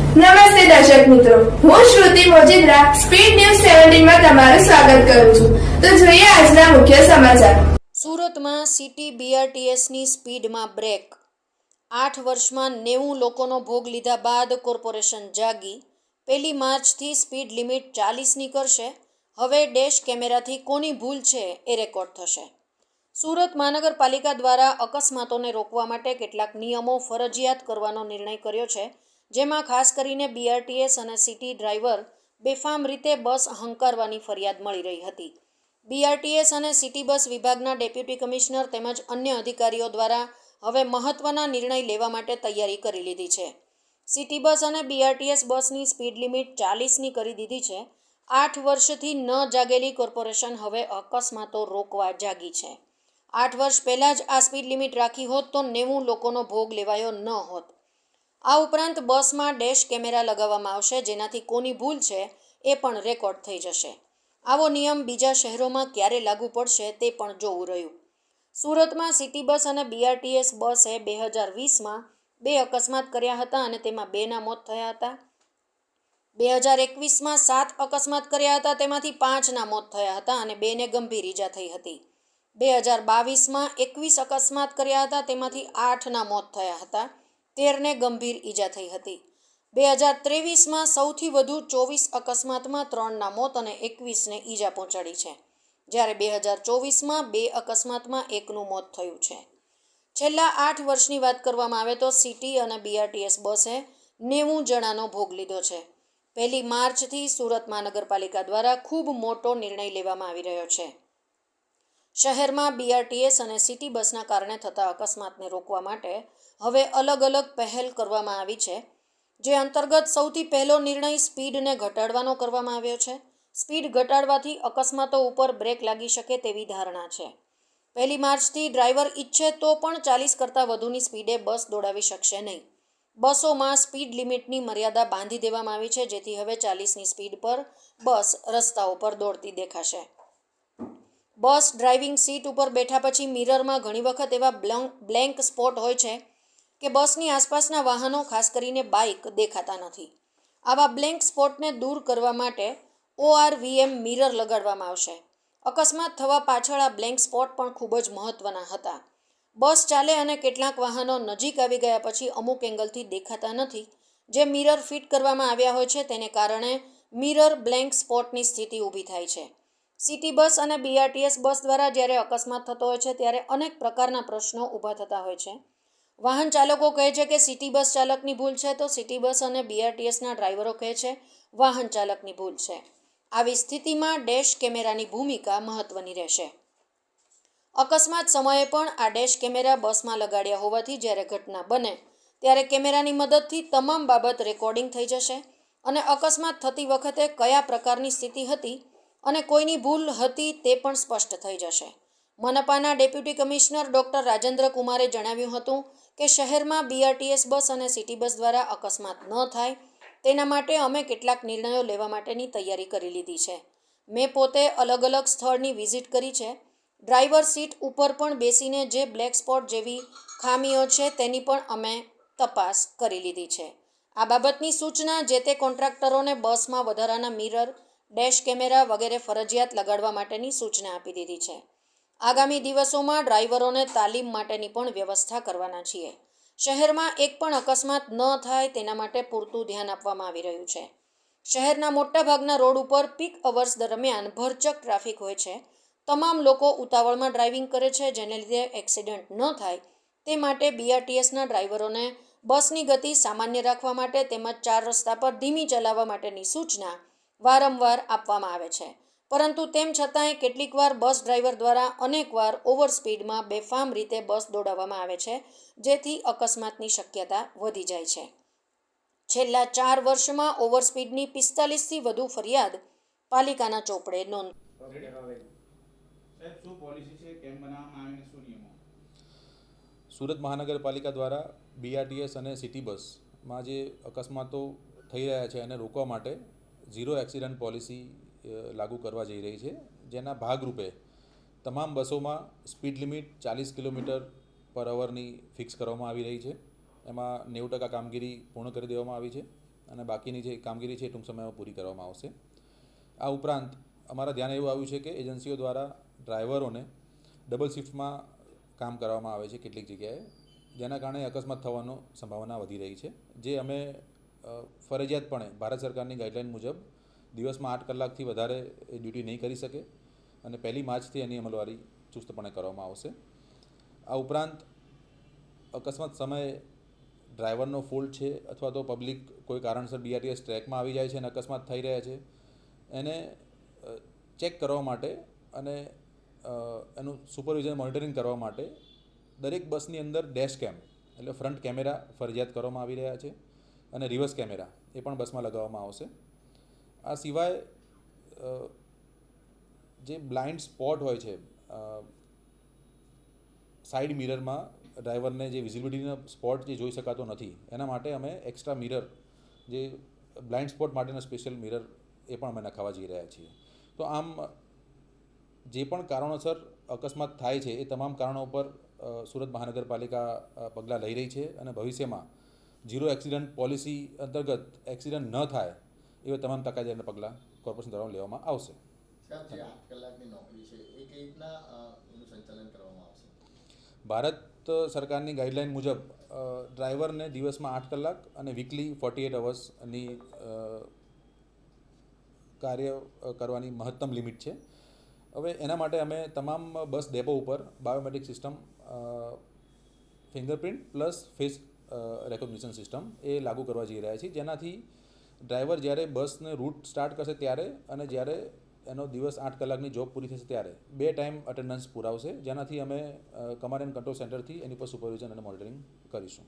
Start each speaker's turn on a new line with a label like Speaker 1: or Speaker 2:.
Speaker 1: નમસ્તે દર્શક મિત્રો, હું શ્રુતિ મોજીદ્રા સ્પીડ ન્યૂઝ 17 માં તમારું સ્વાગત કરું છું. તો જોઈએ આજના મુખ્ય સમાચાર.
Speaker 2: સુરતમાં સિટી બીઆરટીએસની સ્પીડમાં બ્રેક. 8 વર્ષમાં 90 લોકોનો ભોગ લીધા બાદ કોર્પોરેશન જાગી. 1 માર્ચથી સ્પીડ લિમિટ 40ની કરશે. હવે ડેશ કેમેરાથી કોની ભૂલ છે એ રેકોર્ડ થશે. સુરત મહાનગરપાલિકા દ્વારા અકસ્માતોને રોકવા માટે કેટલાક નિયમો ફરજિયાત કરવાનો નિર્ણય કર્યો છે, જેમાં ખાસ કરીને બીઆરટીએસ અને સિટી ડ્રાઈવર બેફામ રીતે બસ હંકારવાની ફરિયાદ મળી રહી હતી. બીઆરટીએસ અને સિટી બસ વિભાગના ડેપ્યુટી કમિશનર તેમજ અન્ય અધિકારીઓ દ્વારા હવે મહત્વના નિર્ણય લેવા માટે તૈયારી કરી લીધી છે. સિટી બસ અને બીઆરટીએસ બસની સ્પીડ લિમિટ 40ની કરી દીધી છે. 8 વર્ષથી ન જાગેલી કોર્પોરેશન હવે અકસ્માતો રોકવા જાગી છે. 8 વર્ષ પહેલાં જ આ સ્પીડ લિમિટ રાખી હોત તો 90 લોકોનો ભોગ લેવાયો ન હોત. આ ઉપરાંત બસમાં ડેશ કેમેરા લગાવવામાં આવશે, જેનાથી કોની ભૂલ છે એ પણ રેકોર્ડ થઈ જશે. આવો નિયમ બીજા શહેરોમાં ક્યારે લાગુ પડશે તે પણ જોવું રહ્યું. સુરતમાં સિટી બસ અને બીઆરટીએસ બસે 2020માં 2 અકસ્માત કર્યા હતા અને તેમાં 2ના મોત થયા હતા. 2021માં 7 અકસ્માત કર્યા હતા, તેમાંથી 5ના મોત થયા હતા અને 2ને ગંભીર ઈજા થઈ હતી. 2022માં 21 અકસ્માત કર્યા હતા, તેમાંથી 8ના મોત થયા હતા, 13ને ગંભીર ઈજા થઈ હતી. 2023માં સૌથી વધુ 24 અકસ્માતમાં 3ના મોત અને 21ને ઈજા પહોંચાડી છે, જ્યારે 2024માં 2 અકસ્માતમાં 1નું મોત થયું છે. છેલ્લા 8 વર્ષની વાત કરવામાં આવે તો સિટી અને બીઆરટીએસ બસે 90 જણાનો ભોગ લીધો છે. 1 માર્ચથી સુરત મહાનગરપાલિકા દ્વારા ખૂબ મોટો નિર્ણય લેવામાં આવી રહ્યો છે. શહેરમાં બીઆરટીએસ અને સિટી બસના કારણે થતા અકસ્માતને રોકવા માટે હવે અલગ અલગ પહેલ કરવામાં આવી છે, જે અંતર્ગત સૌથી પહેલો નિર્ણય સ્પીડને ઘટાડવાનો કરવામાં આવ્યો છે. સ્પીડ ઘટાડવાથી અકસ્માતો ઉપર બ્રેક લાગી શકે તેવી ધારણા છે. 1 માર્ચથી ડ્રાઈવર ઈચ્છે તો પણ 40 કરતાં વધુની સ્પીડે બસ દોડાવી શકશે નહીં. બસોમાં સ્પીડ લિમિટની મર્યાદા બાંધી દેવામાં આવી છે, જેથી હવે 40ની સ્પીડ પર બસ રસ્તાઓ પર દોડતી દેખાશે. બસ ડ્રાઇવિંગ સીટ ઉપર બેઠા પછી મિરરમાં ઘણી વખત એવા બ્લેન્ક સ્પોટ હોય છે કે બસની આસપાસના વાહનો, ખાસ કરીને બાઇક, દેખાતા નથી. આવા બ્લેન્ક સ્પોટને દૂર કરવા માટે ORVM મિરર લગાડવામાં આવશે. અકસ્માત થવા પાછળ આ બ્લેન્ક સ્પોટ પણ ખૂબ જ મહત્ત્વના હતા. બસ ચાલે અને કેટલાક વાહનો નજીક આવી ગયા પછી અમુક એંગલથી દેખાતા નથી. જે મિરર ફિટ કરવામાં આવ્યા હોય છે તેને કારણે મિરર બ્લેન્ક સ્પોટની સ્થિતિ ઊભી થાય છે. સિટી બસ અને બીઆરટીએસ બસ દ્વારા જ્યારે અકસ્માત થતો હોય છે ત્યારે અનેક પ્રકારના પ્રશ્નો ઊભા થતા હોય છે. વાહન ચાલકો કહે છે કે સિટી બસ ચાલકની ભૂલ છે, તો સિટી બસ અને બીઆરટીએસના ડ્રાઈવરો કહે છે વાહન ચાલકની ભૂલ છે. આવી સ્થિતિમાં ડેશ કેમેરાની ભૂમિકા મહત્વની રહેશે. અકસ્માત સમયે પણ આ ડેશ કેમેરા બસમાં લગાડ્યા હોવાથી જ્યારે ઘટના બને ત્યારે કેમેરાની મદદથી તમામ બાબત રેકોર્ડિંગ થઈ જશે અને અકસ્માત થતી વખતે કયા પ્રકારની સ્થિતિ હતી અને કોઈની ભૂલ હતી તે પણ સ્પષ્ટ થઈ જશે. મનપાના ડેપ્યુટી કમિશનર ડૉક્ટર રાજેન્દ્ર કુમારે જણાવ્યું હતું કે શહેરમાં બીઆરટીએસ બસ અને સિટી બસ દ્વારા અકસ્માત ન થાય તેના માટે અમે કેટલાક નિર્ણયો લેવા માટેની તૈયારી કરી લીધી છે. મેં પોતે અલગ અલગ સ્થળની વિઝિટ કરી છે. ડ્રાઈવર સીટ ઉપર પણ બેસીને જે બ્લેક સ્પોટ જેવી ખામીઓ છે તેની પણ અમે તપાસ કરી લીધી છે. આ બાબતની સૂચના જે તે કોન્ટ્રાક્ટરોને બસમાં વધારાના મિરર, ડેશ કેમેરા વગેરે ફરજિયાત લગાડવા માટેની સૂચના આપી દીધી છે. આગામી દિવસોમાં ડ્રાઈવરોને તાલીમ માટેની પણ વ્યવસ્થા કરવાના છીએ. શહેરમાં એક પણ અકસ્માત ન થાય તેના માટે પૂરતું ધ્યાન આપવામાં આવી રહ્યું છે. શહેરના મોટાભાગના રોડ ઉપર પીક અવર્સ દરમિયાન ભરચક ટ્રાફિક હોય છે. તમામ લોકો ઉતાવળમાં ડ્રાઇવિંગ કરે છે, જેને લીધે એક્સિડન્ટ ન થાય તે માટે બીઆરટીએસના ડ્રાઈવરોને બસની ગતિ સામાન્ય રાખવા માટે તેમજ 4 રસ્તા પર ધીમી ચલાવવા માટેની સૂચના વારંવાર આપવામાં આવે છે. પરંતુ તેમ છતાંય કેટલીકવાર બસ ડ્રાઈવર દ્વારા અનેકવાર ઓવર સ્પીડમાં બેફામ રીતે બસ દોડાવવામાં આવે છે, જેથી અકસ્માતની શક્યતા વધી જાય છે. છેલ્લા 4 વર્ષમાં ઓવર સ્પીડની 45થી વધુ ફરિયાદ પાલિકાના ચોપડે નોંધ.
Speaker 3: સુરત મહાનગરપાલિકા દ્વારા બીઆરટીએસ અને સિટી બસમાં જે અકસ્માતો થઈ રહ્યા છે એને રોકવા માટે ઝીરો એક્સિડન્ટ પોલિસી લાગુ કરવા જઈ રહી છે, જેના ભાગરૂપે તમામ બસોમાં સ્પીડ લિમિટ 40 કિલોમીટર પર અવરની ફિક્સ કરવામાં આવી રહી છે. એમાં 90% કામગીરી પૂર્ણ કરી દેવામાં આવી છે અને બાકીની જે કામગીરી છે એ ટૂંક સમયમાં પૂરી કરવામાં આવશે. આ ઉપરાંત અમારા ધ્યાન એવું આવ્યું છે કે એજન્સીઓ દ્વારા ડ્રાઈવરોને ડબલ શિફ્ટમાં કામ કરવામાં આવે છે કેટલીક જગ્યાએ, જેના કારણે અકસ્માત થવાનો સંભાવના વધી રહી છે. જે અમે ફરજિયાતપણે ભારત સરકારની ગાઈડલાઇન મુજબ દિવસમાં 8 કલાકથી વધારે એ ડ્યુટી નહીં કરી શકે અને 1 માર્ચથી એની અમલવારી ચુસ્તપણે કરવામાં આવશે. આ ઉપરાંત અકસ્માત સમયે ડ્રાઈવરનો ફોલ્ટ છે અથવા તો પબ્લિક કોઈ કારણસર BRTS ટ્રેકમાં આવી જાય છે અને અકસ્માત થઈ રહ્યા છે, એને ચેક કરવા માટે અને એનું સુપરવિઝન મોનિટરિંગ કરવા માટે દરેક બસની અંદર ડેશ કેમ એટલે ફ્રન્ટ કેમેરા ફરજિયાત કરવામાં આવી રહ્યા છે અને રિવર્સ કેમેરા એ પણ બસમાં લગાવવામાં આવશે. આ સિવાય જે બ્લાઇન્ડ સ્પોટ હોય છે સાઈડ મિરરમાં ડ્રાઈવરને જે વિઝિબિલિટીનો સ્પોટ જે જોઈ શકાતો નથી, એના માટે અમે એક્સ્ટ્રા મિરર જે બ્લાઇન્ડ સ્પોટ માટેના સ્પેશિયલ મિરર એ પણ અમે નખાવવા જઈ રહ્યા છીએ. તો આમ જે પણ કારણોસર અકસ્માત થાય છે એ તમામ કારણો પર સુરત મહાનગરપાલિકા પગલાં લઈ રહી છે અને ભવિષ્યમાં ઝીરો એક્સિડન્ટ પોલિસી અંતર્ગત એક્સિડન્ટ ન થાય એવા તમામ તકેદારીના પગલાં કોર્પોરેશન દ્વારા લેવામાં આવશે.
Speaker 4: સાહેબ, જે 8 કલાકની નોકરી છે એ કઈ રીતના એનું સંચાલન કરવામાં આવશે?
Speaker 3: ભારત સરકારની ગાઈડલાઇન મુજબ ડ્રાઈવરને દિવસમાં 8 કલાક અને વીકલી 48 અવર્સની કાર્ય કરવાની મહત્તમ લિમિટ છે. હવે એના માટે અમે તમામ બસ ડેપો ઉપર biometric system, fingerprint plus face recognition system એ લાગુ કરવા જઈ રહ્યા છીએ, જેનાથી ડ્રાઈવર જ્યારે બસને રૂટ સ્ટાર્ટ કરશે ત્યારે અને જ્યારે એનો દિવસ 8 કલાકની જોબ પૂરી થશે ત્યારે 2 ટાઈમ અટેન્ડન્સ પુરાવશે, જેનાથી અમે કમાન્ડ એન્ડ કંટ્રોલ સેન્ટરથી એની પર સુપરવિઝન અને મોનિટરિંગ કરીશું.